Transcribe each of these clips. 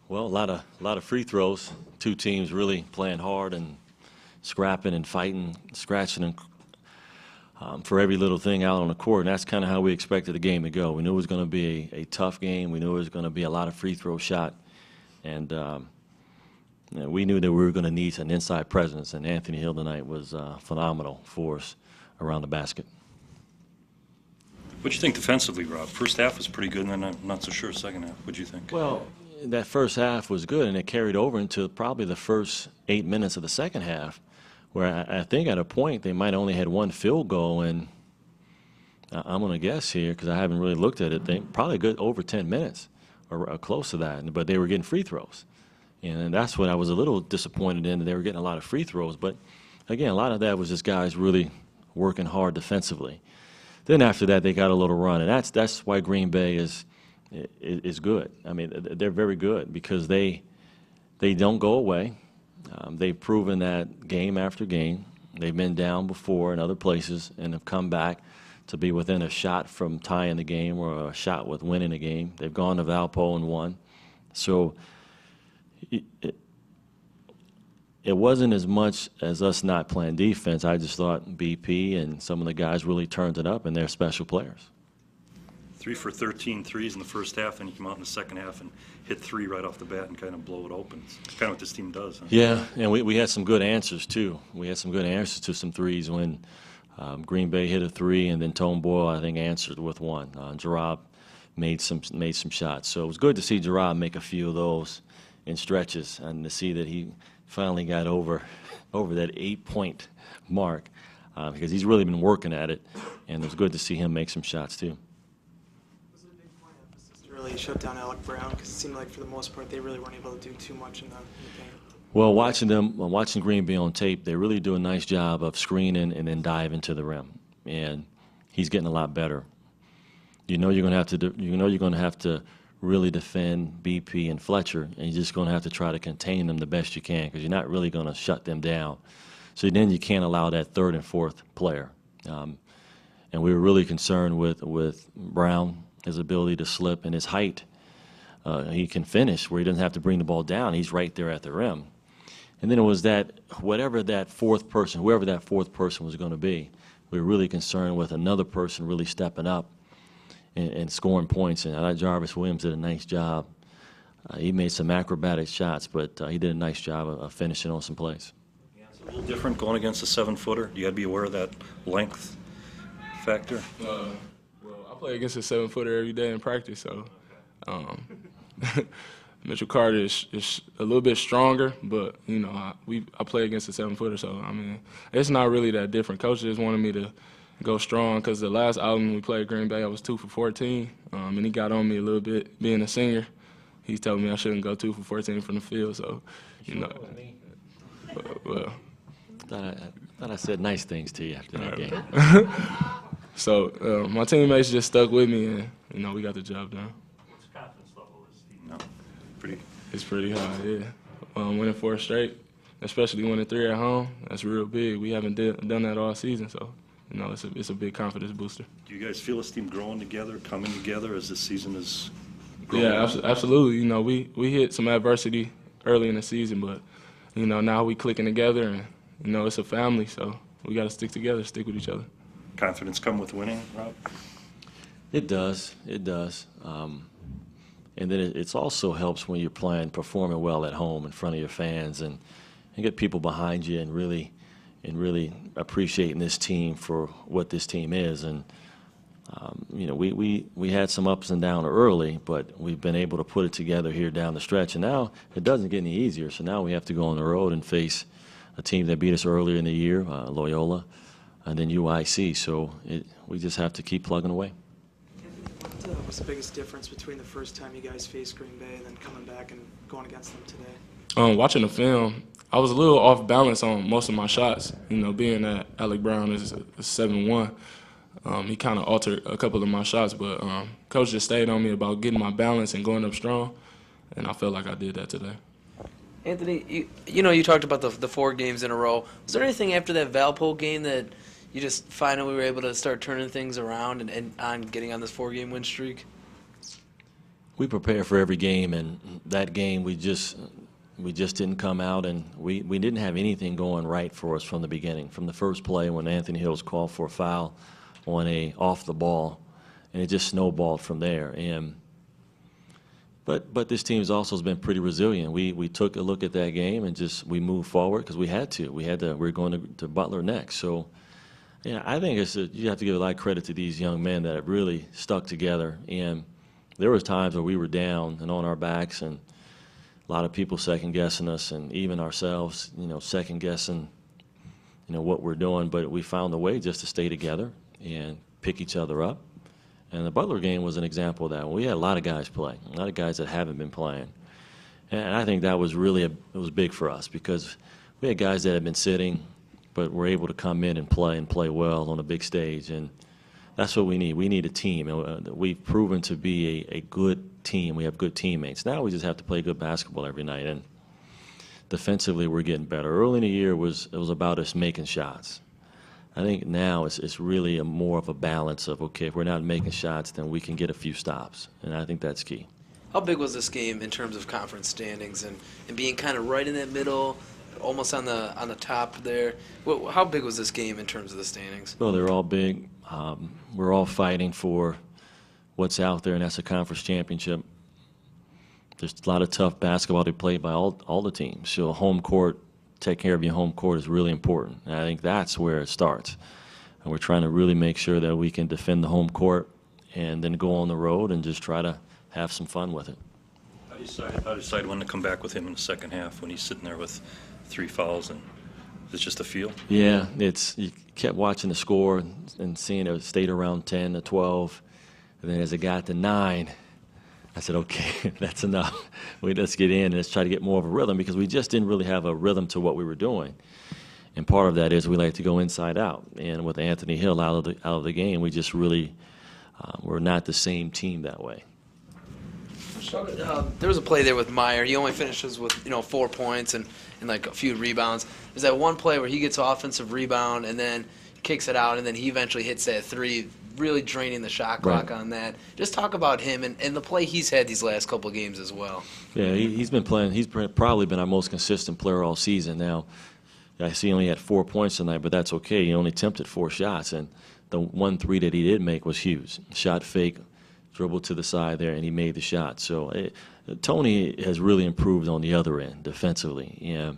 Well, a lot of free throws. Two teams really playing hard and scrapping and fighting, scratching and for every little thing out on the court. And that's kind of how we expected the game to go. We knew it was going to be a tough game. We knew it was going to be a lot of free throw shot, and we knew that we were going to need an inside presence. And Anthony Hill tonight was phenomenal for us around the basket. What do you think defensively, Rob? First half was pretty good, and then I'm not so sure second half. What do you think? Well, that first half was good, and it carried over into probably the first 8 minutes of the second half, where I think at a point they might only had one field goal, and I'm going to guess here because I haven't really looked at it. They probably good over 10 minutes or close to that, but they were getting free throws, and that's what I was a little disappointed in, that they were getting a lot of free throws. But again, a lot of that was just guys really working hard defensively. Then after that, they got a little run, and that's why Green Bay is good. I mean, they're very good because they don't go away. They've proven that game after game. They've been down before in other places and have come back to be within a shot from tying the game or a shot with winning the game. They've gone to Valpo and won. So it wasn't as much as us not playing defense. I just thought BP and some of the guys really turned it up, and they're special players. 3 for 13 threes in the first half, and he came out in the second half and hit 3 right off the bat and kind of blow it open. It's kind of what this team does. Huh? Yeah, and we had some good answers, too. We had some good answers to some threes when Green Bay hit a 3, and then Tone Boyle, I think, answered with 1. Jarab made some shots. So it was good to see Jarab make a few of those in stretches and to see that he finally got over that 8-point mark because he's really been working at it, and it was good to see him make some shots, too. Really shut down Alec Brown because it seemed like for the most part they really weren't able to do too much in the paint. Well, watching Green Bay on tape, they really do a nice job of screening and then diving to the rim, and he's getting a lot better. You know you're going to have to really defend BP and Fletcher, and you're just going to have to try to contain them the best you can because you're not really going to shut them down. So then you can't allow that third and fourth player. And we were really concerned with Brown, his ability to slip, and his height. He can finish where he doesn't have to bring the ball down. He's right there at the rim. And then it was that whoever that fourth person was going to be, we were really concerned with another person really stepping up and scoring points. And I thought Jarvis Williams did a nice job. He made some acrobatic shots, but he did a nice job of finishing on some plays. Yeah, it's a little different going against a 7-footer. You got to be aware of that length factor. Well, I play against a 7-footer every day in practice, so Mitchell Carter is a little bit stronger, but you know I play against a 7-footer, so I mean it's not really that different. Coach just wanted me to go strong because the last outing we played Green Bay, I was 2 for 14, and he got on me a little bit being a senior. He's telling me I shouldn't go 2 for 14 from the field, so you know. Well, thought I said nice things to you after that game. So my teammates just stuck with me, and you know we got the job done. What's the confidence level of this team now? It's pretty high, yeah. Winning 4 straight, especially winning 3 at home, that's real big. We haven't done that all season, so you know it's a big confidence booster. Do you guys feel this team growing together, coming together as this season is growing? Yeah, absolutely. You know we hit some adversity early in the season, but you know now we clicking together, and you know it's a family, so we got to stick together, stick with each other. Confidence come with winning, Rob? It does. And then it also helps when you're performing well at home in front of your fans, and get people behind you and really appreciating this team for what this team is. And you know, we had some ups and downs early, but we've been able to put it together here down the stretch. And now it doesn't get any easier. So now we have to go on the road and face a team that beat us earlier in the year, Loyola, and then UIC. So we just have to keep plugging away. What was the biggest difference between the first time you guys faced Green Bay and then coming back and going against them today? Watching the film, I was a little off balance on most of my shots. You know, being that Alec Brown is a 7-1, he kind of altered a couple of my shots. But Coach just stayed on me about getting my balance and going up strong, and I felt like I did that today. Anthony, you talked about the 4 games in a row. Was there anything after that Valpo game that you just finally were able to start turning things around and on getting on this 4-game win streak? We prepare for every game, and that game, we just didn't come out, and we didn't have anything going right for us from the beginning. From the first play when Anthony Hills called for a foul on a off the ball, and it just snowballed from there. And but this team has also been pretty resilient. We took a look at that game and we moved forward because we had to. We're going to Butler next. So yeah, I think you have to give a lot of credit to these young men that have really stuck together. And there was times where we were down and on our backs, and a lot of people second guessing us, and even ourselves, second guessing, what we're doing. But we found a way just to stay together and pick each other up. And the Butler game was an example of that. We had a lot of guys play, a lot of guys that haven't been playing. And I think that was really it was big for us because we had guys that had been sitting, but were able to come in and play well on a big stage. And that's what we need. We need a team. And we've proven to be a good team. We have good teammates. Now we just have to play good basketball every night. And defensively, we're getting better. Early in the year, it was about us making shots. I think now it's really more of a balance of, okay, if we're not making shots, then we can get a few stops. And I think that's key. How big was this game in terms of conference standings and being kind of right in that middle, almost on the top there? How big was this game in terms of the standings? Well, they're all big. We're all fighting for what's out there, and that's a conference championship. There's a lot of tough basketball to be played by all the teams. So home court, take care of your home court is really important. And I think that's where it starts. And we're trying to really make sure that we can defend the home court and then go on the road and just try to have some fun with it. How do you decide when to come back with him in the second half when he's sitting there with 3 fouls? And it's just a feel? Yeah, you kept watching the score and seeing it stayed around 10 to 12. And then as it got to 9, I said, okay, that's enough. Let's get in and let's try to get more of a rhythm because we just didn't really have a rhythm to what we were doing. And part of that is we like to go inside out. And with Anthony Hill out of the game, we just really we're not the same team that way. There was a play there with Meyer. He only finishes with 4 points and like a few rebounds. There's that one play where he gets offensive rebound and then kicks it out, and then he eventually hits that 3, really draining the shot clock on that. Just talk about him and the play he's had these last couple of games as well. Yeah, he's been playing. He's probably been our most consistent player all season. Now, I see he only had 4 points tonight, but that's okay. He only attempted 4 shots, and the 1 3 that he did make was huge. Shot fake, dribbled to the side there, and he made the shot. So Tony has really improved on the other end defensively. Yeah,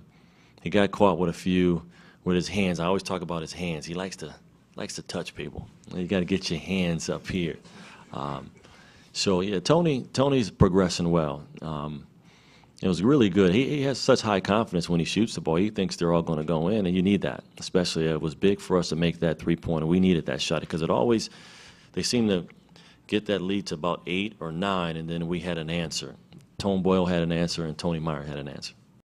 he got caught with a few with his hands. I always talk about his hands. He likes to touch people. You got to get your hands up here. So yeah, Tony's progressing well. It was really good. He has such high confidence when he shoots the ball. He thinks they're all going to go in, and you need that. Especially it was big for us to make that 3-pointer. We needed that shot because they seem to get that lead to about 8 or 9, and then we had an answer. Tone Boyle had an answer, and Tony Meyer had an answer.